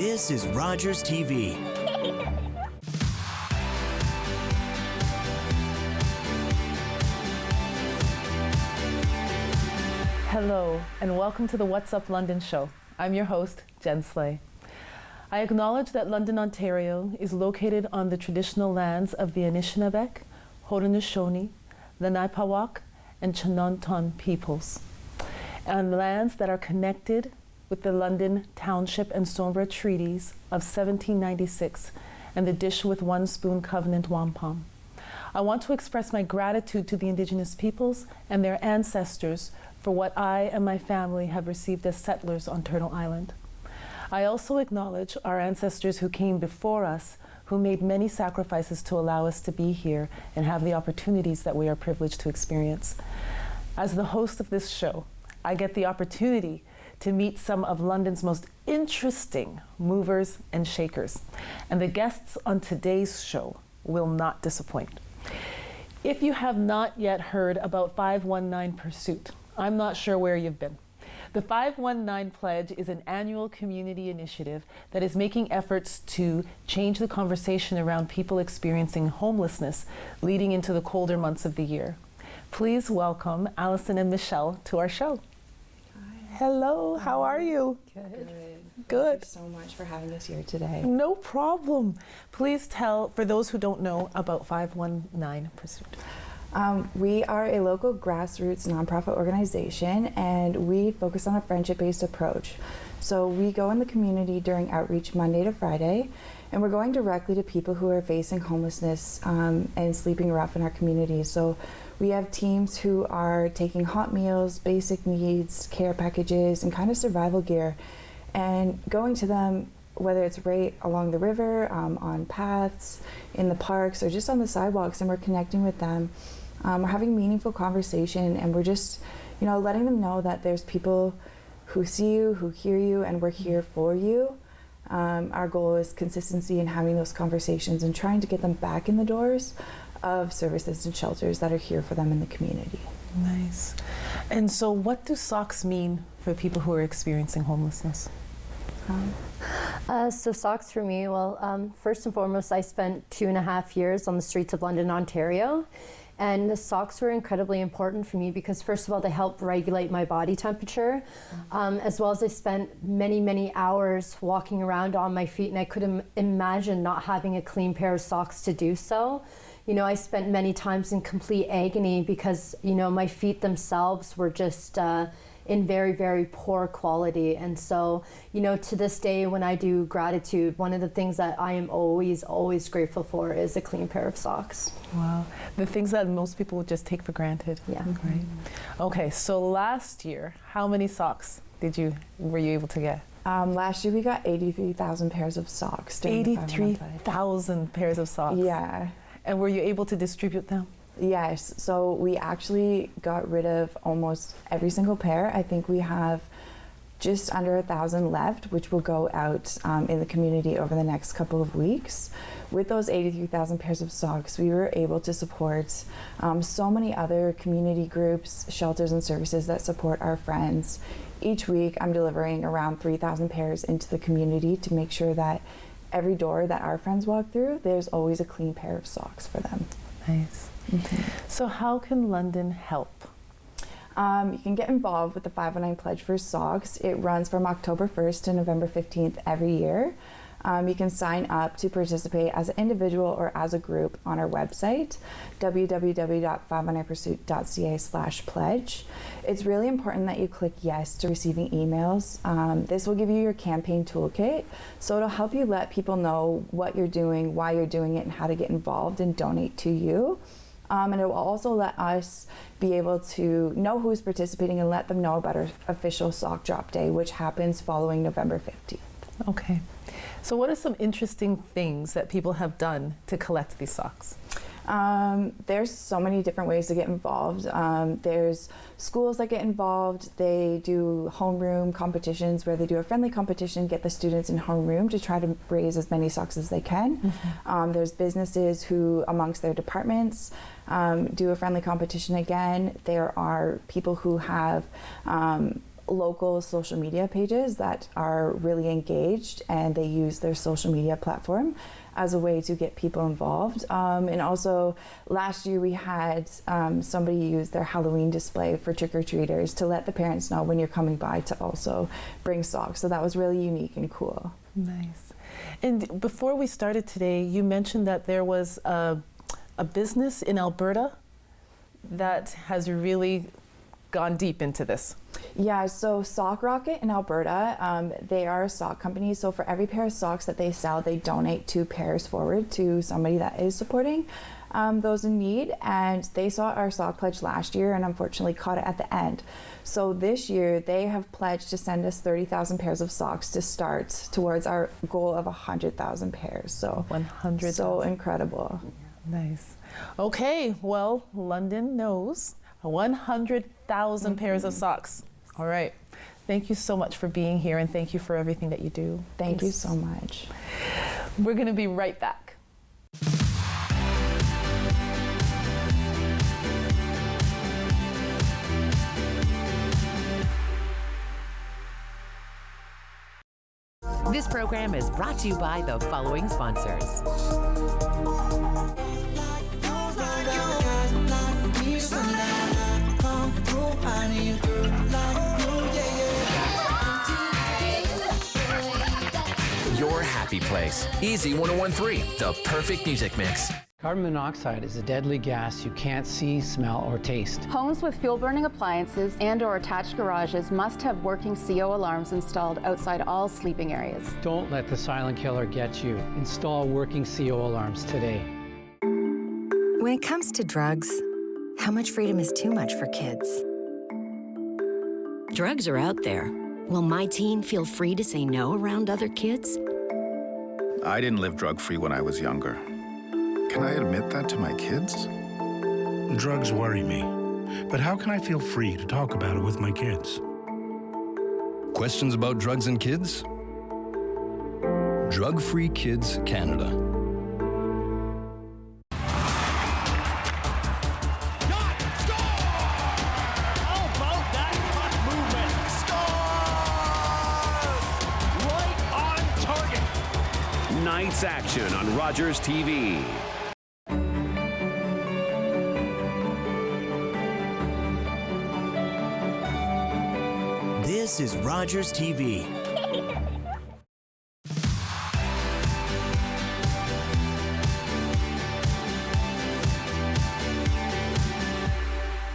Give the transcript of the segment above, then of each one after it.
This is Rogers TV. Hello, and welcome to the What's Up London show. I'm your host, Jen Slay. I acknowledge that London, Ontario is located on the traditional lands of the Anishinaabe, Haudenosaunee, the Nipawak, and Chinonton peoples, and lands that are connected with the London Township and Sombra Treaties of 1796 and the Dish with One Spoon Covenant Wampum. I want to express my gratitude to the Indigenous peoples and their ancestors for what I and my family have received as settlers on Turtle Island. I also acknowledge our ancestors who came before us, who made many sacrifices to allow us to be here and have the opportunities that we are privileged to experience. As the host of this show, I get the opportunity to meet some of London's most interesting movers and shakers. And the guests on today's show will not disappoint. If you have not yet heard about 519 Pursuit, I'm not sure where you've been. The 519 Pledge is an annual community initiative that is making efforts to change the conversation around people experiencing homelessness leading into the colder months of the year. Please welcome Allison and Michelle to our show. Hello, how are you? Good. Good. Thank you so much for having us here today. No problem. Please tell, for those who don't know, about 519 Pursuit. We are a local grassroots nonprofit organization, and we focus on a friendship-based approach. So we go in the community during outreach Monday to Friday, and we're going directly to people who are facing homelessness and sleeping rough in our community. So we have teams who are taking hot meals, basic needs, care packages, and kind of survival gear, and going to them, whether it's right along the river, on paths, in the parks, or just on the sidewalks, and we're connecting with them. We're having meaningful conversation, and we're just, letting them know that there's people who see you, who hear you, and we're here for you. Our goal is consistency in having those conversations and trying to get them back in the doors of services and shelters that are here for them in the community. Nice. And so what do socks mean for people who are experiencing homelessness? So socks for me, first and foremost, I spent 2.5 years on the streets of London, Ontario. And the socks were incredibly important for me because, first of all, they help regulate my body temperature, as well as I spent many, many hours walking around on my feet, and I couldn't imagine not having a clean pair of socks to do so. I spent many times in complete agony because, my feet themselves were just in very, very poor quality. And so, to this day, when I do gratitude, one of the things that I am always, always grateful for is a clean pair of socks. Wow. The things that most people would just take for granted. Yeah. Right. Okay, so last year, how many socks were you able to get? Last year we got 83,000 pairs of socks. 83,000 pairs of socks? Yeah. And were you able to distribute them? Yes, so we actually got rid of almost every single pair. I think we have just under 1,000 left, which will go out in the community over the next couple of weeks. With those 83,000 pairs of socks, we were able to support so many other community groups, shelters, and services that support our friends. Each week, I'm delivering around 3,000 pairs into the community to make sure that every door that our friends walk through, there's always a clean pair of socks for them. Nice. Mm-hmm. So how can London help? You can get involved with the 519 Pledge for Socks. It runs from October 1st to November 15th every year. You can sign up to participate as an individual or as a group on our website, www.519pursuit.ca/pledge. It's really important that you click yes to receiving emails. This will give you your campaign toolkit, so it'll help you let people know what you're doing, why you're doing it, and how to get involved and donate to you. And it will also let us be able to know who's participating and let them know about our official sock drop day, which happens following November 15th. Okay. So what are some interesting things that people have done to collect these socks? There's so many different ways to get involved. There's schools that get involved. They do homeroom competitions where they do a friendly competition, get the students in homeroom to try to raise as many socks as they can. Mm-hmm. There's businesses who, amongst their departments, do a friendly competition again. There are people who have local social media pages that are really engaged, and they use their social media platform as a way to get people involved. And also last year we had somebody use their Halloween display for trick-or-treaters to let the parents know when you're coming by to also bring socks. So that was really unique and cool. Nice. And before we started today, you mentioned that there was a business in Alberta that has really gone deep into this. Yeah, so Sock Rocket in Alberta, they are a sock company. So for every pair of socks that they sell, they donate 2 pairs forward to somebody that is supporting those in need. And they saw our sock pledge last year and unfortunately caught it at the end. So this year they have pledged to send us 30,000 pairs of socks to start towards our goal of 100,000 pairs. So 100,000. So incredible. Nice. Okay, well, London knows 100,000 pairs of socks. All right. Thank you so much for being here, and thank you for everything that you do. Thank you so much. We're going to be right back. This program is brought to you by the following sponsors. Your happy place. Easy 1013, the perfect music mix. Carbon monoxide is a deadly gas you can't see, smell, or taste. Homes with fuel-burning appliances and/or attached garages must have working CO alarms installed outside all sleeping areas. Don't let the silent killer get you. Install working CO alarms today. When it comes to drugs, how much freedom is too much for kids? Drugs are out there. Will my teen feel free to say no around other kids? I didn't live drug-free when I was younger. Can I admit that to my kids? Drugs worry me, but how can I feel free to talk about it with my kids? Questions about drugs and kids? Drug-Free Kids Canada. Night's action on Rogers TV. This is Rogers TV.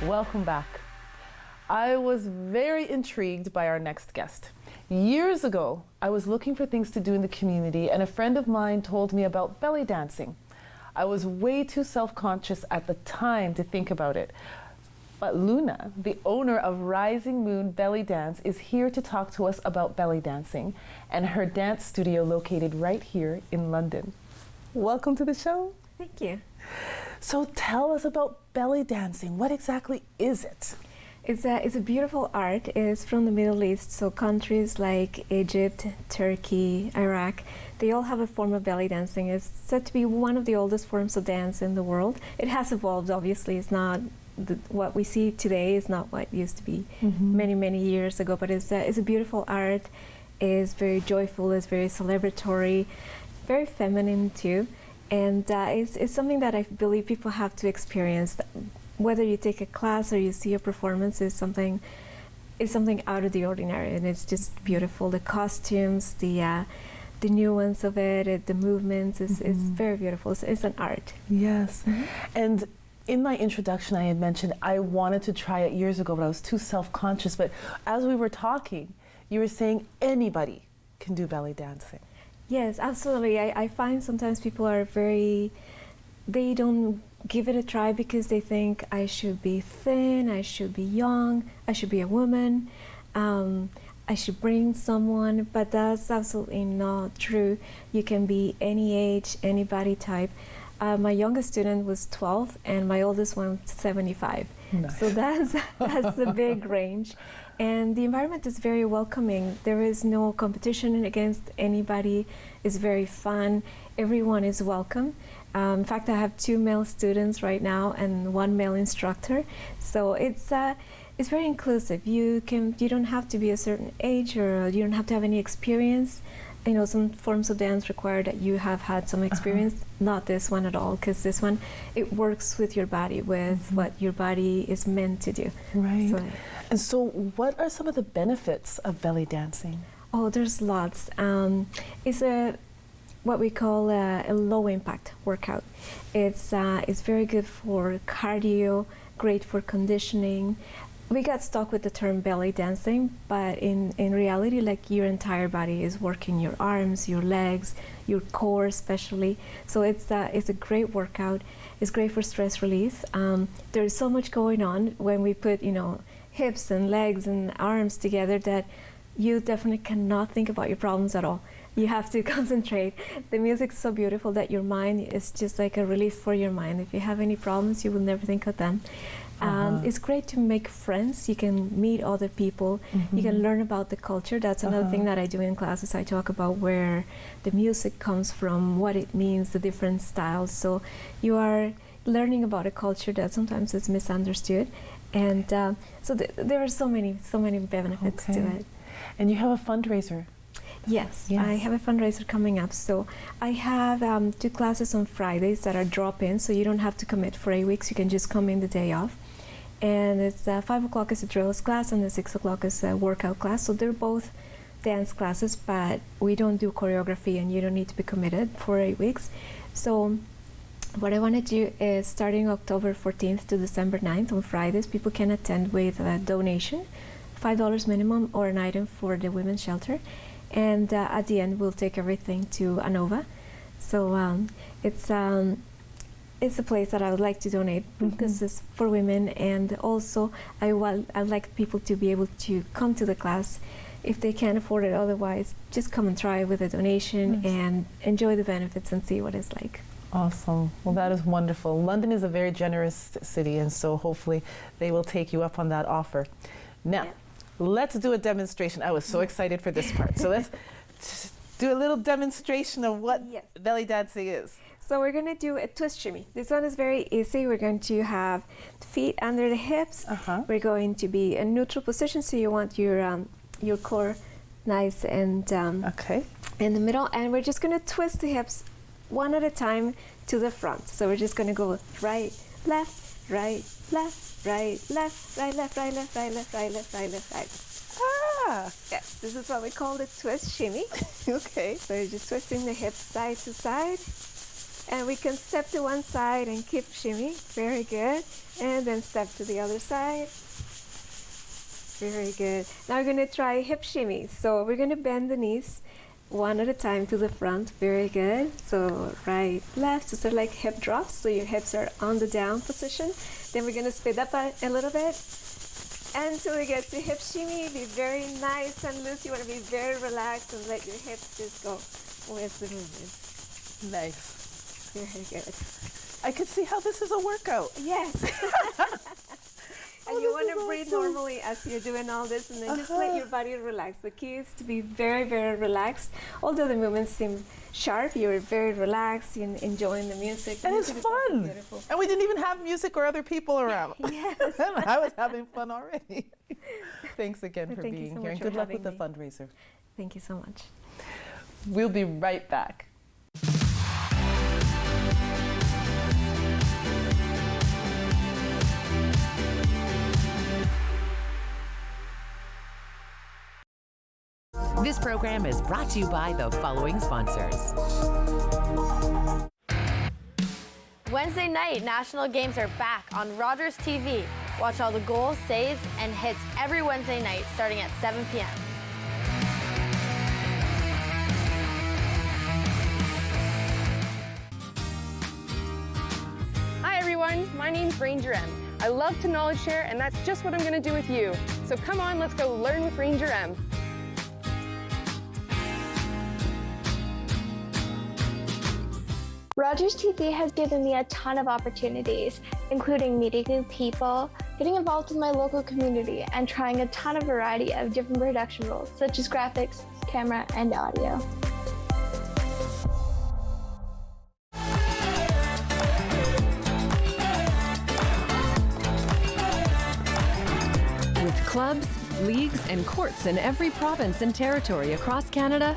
Welcome back. I was very intrigued by our next guest. Years ago, I was looking for things to do in the community, and a friend of mine told me about belly dancing. I was way too self-conscious at the time to think about it. But Luna, the owner of Rising Moon Belly Dance, is here to talk to us about belly dancing and her dance studio located right here in London. Welcome to the show. Thank you. So tell us about belly dancing. What exactly is it? It's a beautiful art. It's from the Middle East, so countries like Egypt, Turkey, Iraq, they all have a form of belly dancing. It's said to be one of the oldest forms of dance in the world. It has evolved, obviously. It's not what we see today is not what it used to be many, many years ago, but it's a beautiful art. It's very joyful, it's very celebratory, very feminine too. And it's something that I believe people have to experience. Whether you take a class or you see a performance is something out of the ordinary, and it's just beautiful. The costumes, the nuance of it, the movements is very beautiful. It's an art. Yes. And in my introduction, I had mentioned I wanted to try it years ago, but I was too self-conscious. But as we were talking, you were saying anybody can do belly dancing. Yes, absolutely. I find sometimes people are they don't give it a try because they think I should be thin, I should be young, I should be a woman, I should bring someone, but that's absolutely not true. You can be any age, any body type. My youngest student was 12 and my oldest one 75. Nice. So that's a big range. And the environment is very welcoming. There is no competition against anybody. It's very fun. Everyone is welcome. In fact, I have 2 male students right now and 1 male instructor. So it's it's very inclusive. You don't have to be a certain age, or you don't have to have any experience. You know, some forms of dance require that you have had some experience. Not this one at all, because this one, it works with your body, with what your body is meant to do. Right. So, and so what are some of the benefits of belly dancing? oh, there's lots. It's what we call a low impact workout. It's very good for cardio, great for conditioning. We got stuck with the term belly dancing, but in reality, like, your entire body is working, your arms, your legs, your core especially. So it's a great workout. It's great for stress relief. There's so much going on when we put, you know, hips and legs and arms together that you definitely cannot think about your problems at all. You have to concentrate. The music's so beautiful that your mind is just like a relief for your mind. If you have any problems, you will never think of them. It's great to make friends. You can meet other people. You can learn about the culture. That's another thing that I do in classes. I talk about where the music comes from, what it means, the different styles. So you are learning about a culture that sometimes is misunderstood. And so there are so many benefits to it. And you have a fundraiser. Yes, I have a fundraiser coming up. So I have 2 classes on Fridays that are drop-in, so you don't have to commit for 8 weeks. You can just come in the day off. And it's 5 o'clock is a drills class, and the 6 o'clock is a workout class. So they're both dance classes, but we don't do choreography, and you don't need to be committed for 8 weeks. So what I want to do is, starting October 14th to December 9th on Fridays, people can attend with a donation, $5 minimum, or an item for the women's shelter. And at the end, we'll take everything to ANOVA. So it's a place that I would like to donate. This is for women, and also I'd like people to be able to come to the class if they can't afford it. Otherwise, just come and try with a donation and enjoy the benefits and see what it's like. Awesome. Well, that is wonderful. London is a very generous city, and so hopefully they will take you up on that offer. Now, let's do a demonstration. I was so excited for this part. So let's do a little demonstration of what belly dancing is. So we're going to do a twist shimmy. This one is very easy. We're going to have feet under the hips. We're going to be in neutral position, so you want your core nice and in the middle. And we're just going to twist the hips one at a time to the front. So we're just going to go right, left, right, left, right, left, right, left, right, left, right, left, right, left, right, left, right. Yes, this is what we call the twist shimmy. Okay. So you're just twisting the hips side to side. And we can step to one side and keep shimmy. Very good. And then step to the other side. Very good. Now we're going to try hip shimmy. So we're going to bend the knees one at a time to the front. Very good. So right, left, so sort of like hip drops. So your hips are on the down position. Then we're going to speed up a little bit until we get to hip shimmy. Be very nice and loose. You want to be very relaxed and let your hips just go with the movement. Nice. Very good. I could see how this is a workout. Yes. And you want to breathe normally as you're doing all this, and then just let your body relax. The key is to be very, very relaxed. Although the movements seem sharp, you're very relaxed and enjoying the music. And it's fun. And we didn't even have music or other people around. Yes. I was having fun already. Thanks again for being here, and good luck with the fundraiser. Thank you so much. We'll be right back. This program is brought to you by the following sponsors. Wednesday night national games are back on Rogers TV. Watch all the goals, saves, and hits every Wednesday night starting at 7 p.m. Hi everyone, my name's Ranger M. I love to knowledge share, and that's just what I'm going to do with you. So come on, let's go learn with Ranger M. Rogers TV has given me a ton of opportunities, including meeting new people, getting involved with my local community, and trying a ton of variety of different production roles, such as graphics, camera, and audio. clubs, leagues, and courts in every province and territory across Canada,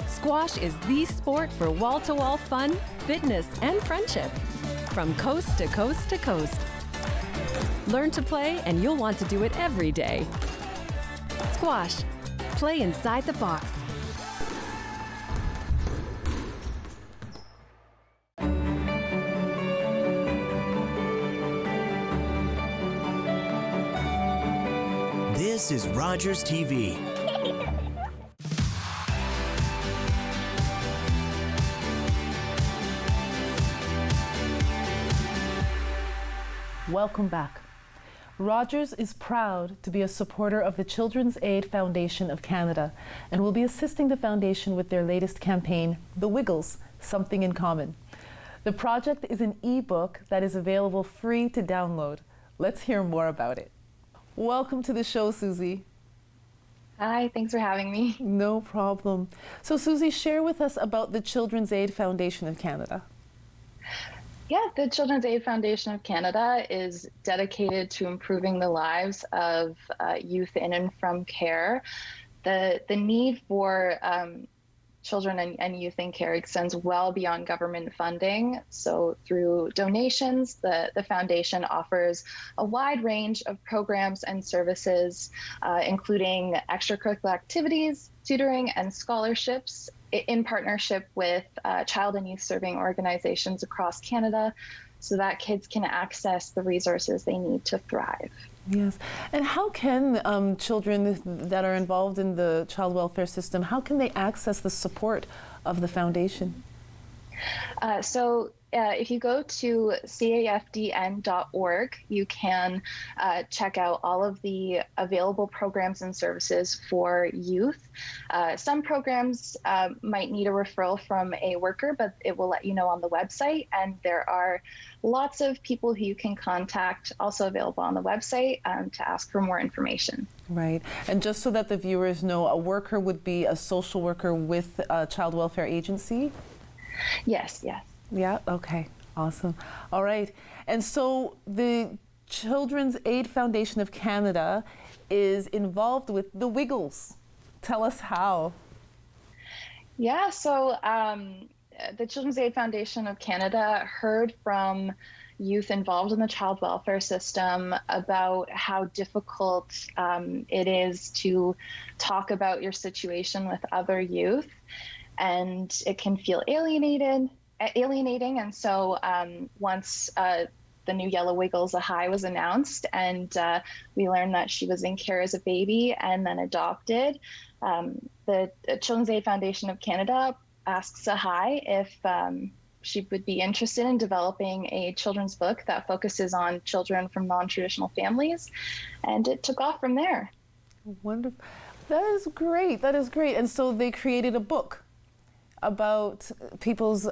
squash is the sport for wall-to-wall fun, fitness, and friendship. From coast to coast to coast. Learn to play and you'll want to do it every day. Squash. Play inside the box. This is Rogers TV. Welcome back. Rogers is proud to be a supporter of the Children's Aid Foundation of Canada and will be assisting the foundation with their latest campaign, The Wiggles, Something in Common. The project is an e-book that is available free to download. Let's hear more about it. Welcome to the show, Susie. Hi, thanks for having me. No problem. So Susie, share with us about the Children's Aid Foundation of Canada. Yeah, the Children's Aid Foundation of Canada is dedicated to improving the lives of youth in and from care. The need for children and youth in care extends well beyond government funding. So through donations, the foundation offers a wide range of programs and services, including extracurricular activities, tutoring, and scholarships in partnership with child and youth serving organizations across Canada so that kids can access the resources they need to thrive. Yes. And how can children that are involved in the child welfare system, how can they access the support of the foundation? If you go to cafdn.org, you can check out all of the available programs and services for youth. Some programs might need a referral from a worker, but it will let you know on the website. And there are lots of people who you can contact, also available on the website, to ask for more information. Right. And just so that the viewers know, a worker would be a social worker with a child welfare agency? Yes, yes. Yeah, okay, awesome. All right, and so the Children's Aid Foundation of Canada is involved with the Wiggles. Tell us how. Yeah, so the Children's Aid Foundation of Canada heard from youth involved in the child welfare system about how difficult it is to talk about your situation with other youth, and it can feel alienating. And so once the new Yellow Wiggles a High was announced, and we learned that she was in care as a baby and then adopted, the Children's Aid Foundation of Canada asked Sahai if she would be interested in developing a children's book that focuses on children from non-traditional families, and it took off from there. Wonderful. That is great. That is great. And so they created a book about people's,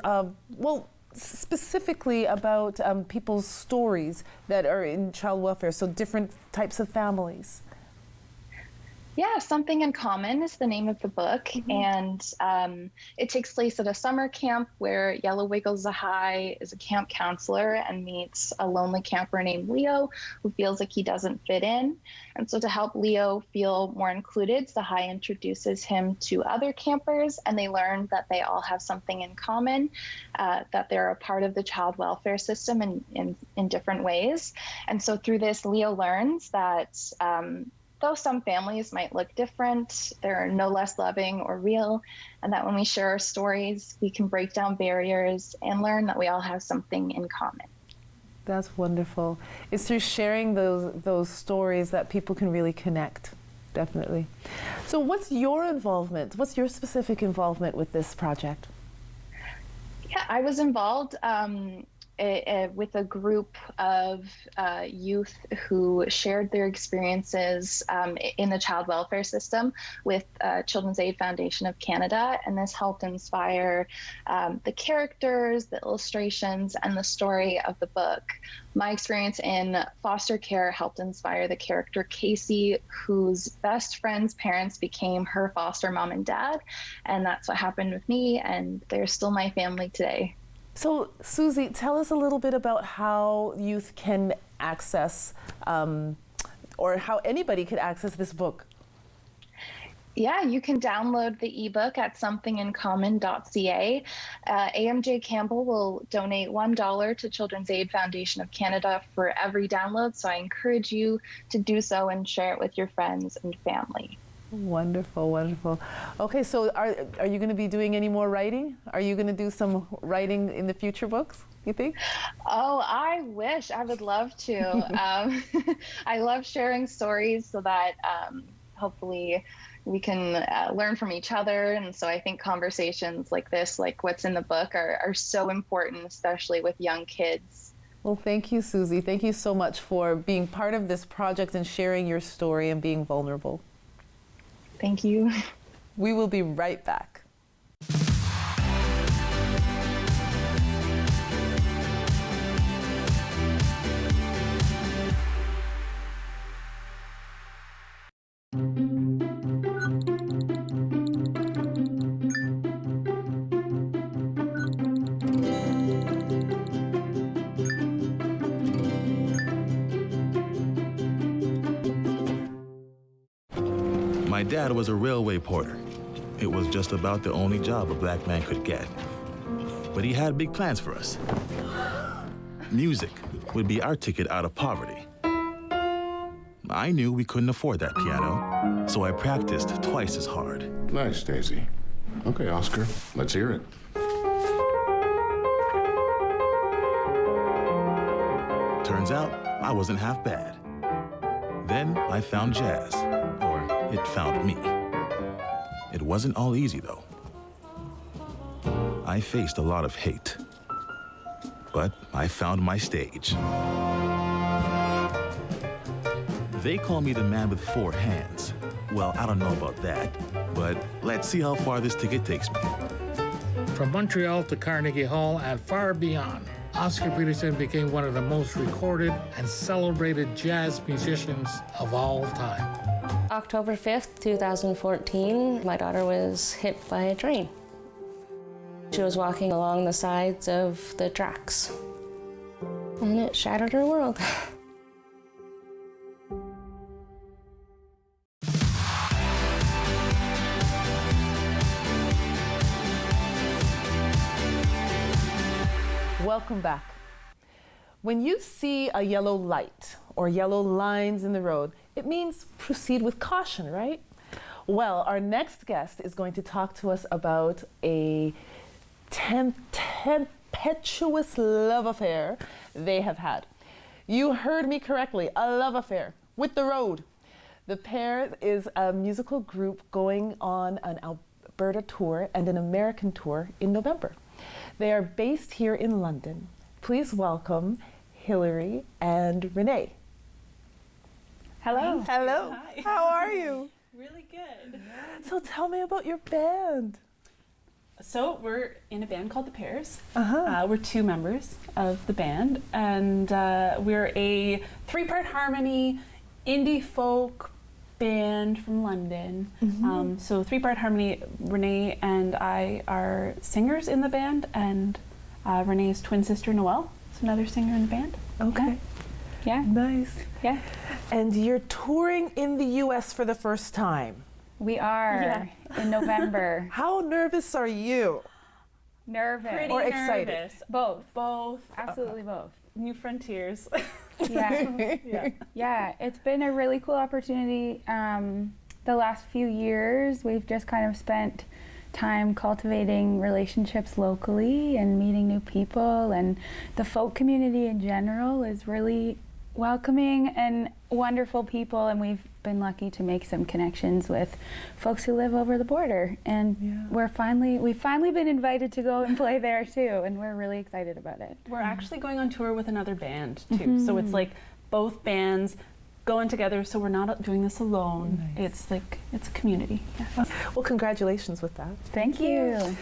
specifically about people's stories that are in child welfare, so different types of families. Yeah, Something in Common is the name of the book, and it takes place at a summer camp where Yellow Wiggles a High is a camp counselor and meets a lonely camper named Leo who feels like he doesn't fit in. And so to help Leo feel more included, Sahai introduces him to other campers, and they learn that they all have something in common, that they're a part of the child welfare system in different ways. And so through this, Leo learns that though some families might look different, they're no less loving or real, and that when we share our stories, we can break down barriers and learn that we all have something in common. That's wonderful. It's through sharing those stories that people can really connect, definitely. So what's your involvement? What's your specific involvement with this project? Yeah, I was involved with a group of youth who shared their experiences in the child welfare system with Children's Aid Foundation of Canada, and this helped inspire the characters, the illustrations, and the story of the book. My experience in foster care helped inspire the character Casey, whose best friend's parents became her foster mom and dad, and that's what happened with me, and they're still my family today. So, Susie, tell us a little bit about how youth can access or how anybody could access this book? Yeah, you can download the ebook at somethingincommon.ca. AMJ Campbell will donate $1 to Children's Aid Foundation of Canada for every download, so I encourage you to do so and share it with your friends and family. Wonderful, wonderful. Okay, so are you going to be doing any more writing? Are you going to do some writing in the future books, you think? Oh, I wish. I would love to. I love sharing stories so that hopefully we can learn from each other. And so I think conversations like this, like what's in the book, are so important, especially with young kids. Well, thank you, Susie. Thank you so much for being part of this project and sharing your story and being vulnerable. Thank you. We will be right back. My dad was a railway porter. It was just about the only job a black man could get. But he had big plans for us. Music would be our ticket out of poverty. I knew we couldn't afford that piano, so I practiced twice as hard. Nice, Daisy. Okay, Oscar, let's hear it. Turns out I wasn't half bad. Then I found jazz, or it found me. It wasn't all easy, though. I faced a lot of hate, but I found my stage. They call me the man with 4 hands. Well, I don't know about that, but let's see how far this ticket takes me. From Montreal to Carnegie Hall and far beyond, Oscar Peterson became one of the most recorded and celebrated jazz musicians of all time. October 5th, 2014, my daughter was hit by a train. She was walking along the sides of the tracks, and it shattered her world. Welcome back. When you see a yellow light or yellow lines in the road, it means proceed with caution, right? Well, our next guest is going to talk to us about a tempestuous love affair they have had. You heard me correctly, a love affair with the road. The pair is a musical group going on an Alberta tour and an American tour in November. They are based here in London. Please welcome Hillary and Renee. Hello. Hello. Hi. How are you? Really good. So tell me about your band. So we're in a band called The Pairs. Uh-huh. We're 2 members of the band, and we're a 3-part harmony indie folk band from London. Mm-hmm. So 3-part harmony. Renee and I are singers in the band, and Renee's twin sister Noelle is another singer in the band. Okay. Yeah. Nice. Yeah. And you're touring in the US for the first time. We are in November. How nervous are you? Nervous. Or excited? Nervous. Both. Absolutely both. New frontiers. Yeah, it's been a really cool opportunity. The last few years, we've just kind of spent time cultivating relationships locally and meeting new people, and the folk community in general is really welcoming and wonderful people, and we've been lucky to make some connections with folks who live over the border, and we've finally been invited to go and play there too, and we're really excited about it. We're actually going on tour with another band too, so it's like both bands going together, so we're not doing this alone. Nice. It's a community. Yeah. Well, congratulations with that. Thank you.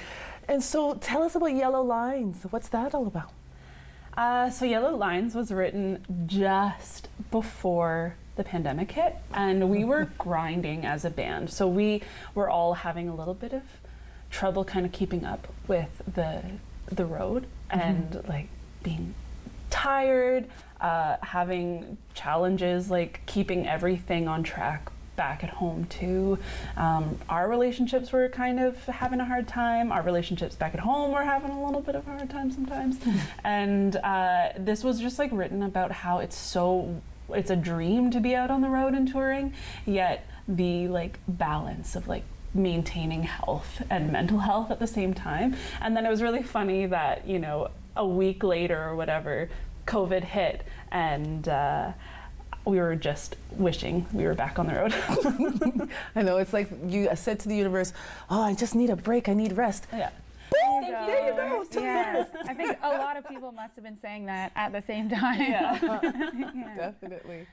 And so tell us about Yellow Lines. What's that all about? So Yellow Lines was written just before the pandemic hit, and we were grinding as a band. So we were all having a little bit of trouble kind of keeping up with the road and like being tired, having challenges like keeping everything on track back at home too. Our relationships were kind of having a hard time. Our relationships back at home were having a little bit of a hard time sometimes. And this was just like written about how it's a dream to be out on the road and touring, yet the like balance of like maintaining health and mental health at the same time. And then it was really funny that, you know, a week later or whatever, COVID hit, and we were just wishing we were back on the road. I know, it's like you said to the universe, oh, I just need a break, I need rest. Yeah. There you go. Yes. I think a lot of people must have been saying that at the same time. Yeah. Definitely.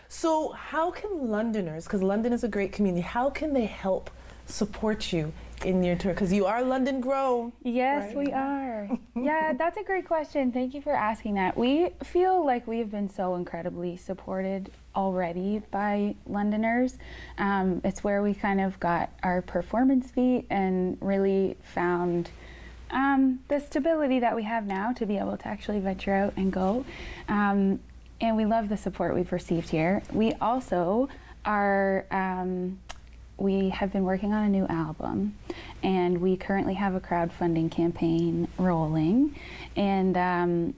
So how can Londoners, because London is a great community, how can they help support you in your tour? Because you are London grown. Yes, right? we are. Yeah, that's a great question. Thank you for asking that. We feel like we've been so incredibly supported already by Londoners. It's where we kind of got our performance feet and really found the stability that we have now to be able to actually venture out and go. And we love the support we've received here. We also are, we have been working on a new album, and we currently have a crowdfunding campaign rolling. And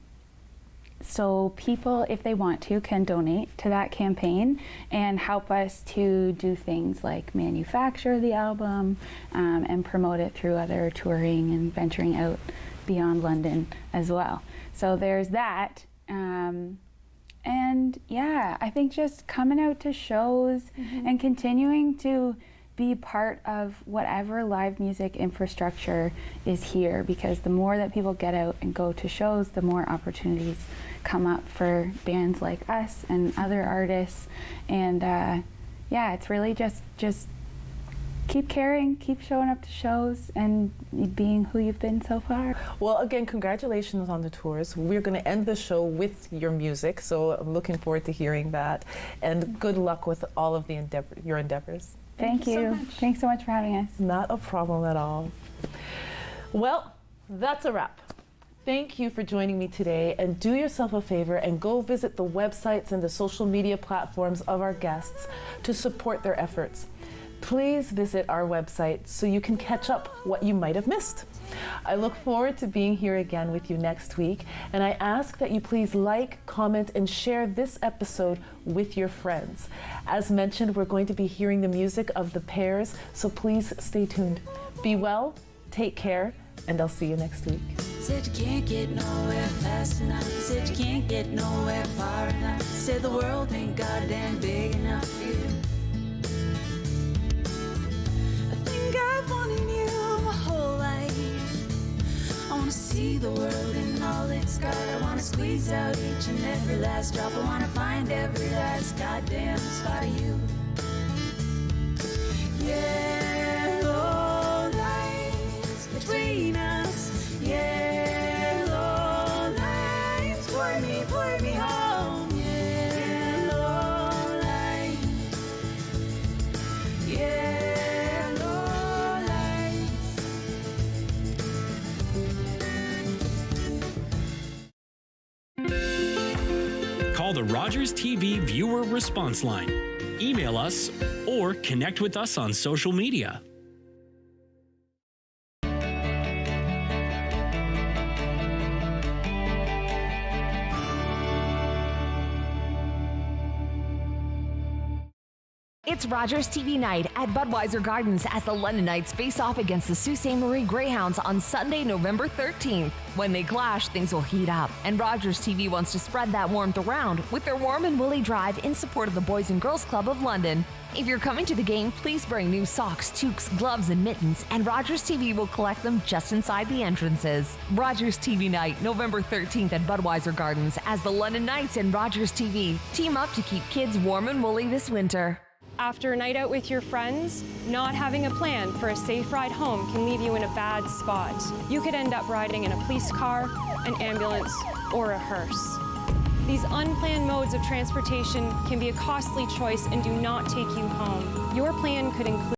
so people, if they want to, can donate to that campaign and help us to do things like manufacture the album and promote it through other touring and venturing out beyond London as well. So there's that. And yeah, I think just coming out to shows and continuing to be part of whatever live music infrastructure is here, because the more that people get out and go to shows, the more opportunities come up for bands like us and other artists. And yeah, it's really just keep caring, keep showing up to shows, and being who you've been so far. Well, again, congratulations on the tours. We're going to end the show with your music, so I'm looking forward to hearing that. And good luck with all of your endeavors. Thank you. So much. Thanks so much for having us. Not a problem at all. Well, that's a wrap. Thank you for joining me today, and do yourself a favor and go visit the websites and the social media platforms of our guests to support their efforts. Please visit our website so you can catch up what you might have missed. I look forward to being here again with you next week, and I ask that you please like, comment, and share this episode with your friends. As mentioned, we're going to be hearing the music of The Pairs, so please stay tuned. Be well, take care, and I'll see you next week. Said you can't get nowhere fast enough. Said you can't get nowhere far enough. Said the world ain't goddamn big enough for you. I've wanted you my whole life. I wanna see the world in all it's got. I wanna squeeze out each and every last drop. I wanna find every last goddamn spot of you. Yellow lines between us. Yellow lines, point me home. Yellow lines. Call the Rogers TV viewer response line, email us, or connect with us on social media. It's Rogers TV night at Budweiser Gardens as the London Knights face off against the Sault Ste. Marie Greyhounds on Sunday, November 13th. When they clash, things will heat up, and Rogers TV wants to spread that warmth around with their Warm and Woolly Drive in support of the Boys and Girls Club of London. If you're coming to the game, please bring new socks, toques, gloves, and mittens, and Rogers TV will collect them just inside the entrances. Rogers TV night, November 13th at Budweiser Gardens as the London Knights and Rogers TV team up to keep kids warm and woolly this winter. After a night out with your friends, not having a plan for a safe ride home can leave you in a bad spot. You could end up riding in a police car, an ambulance, or a hearse. These unplanned modes of transportation can be a costly choice and do not take you home. Your plan could include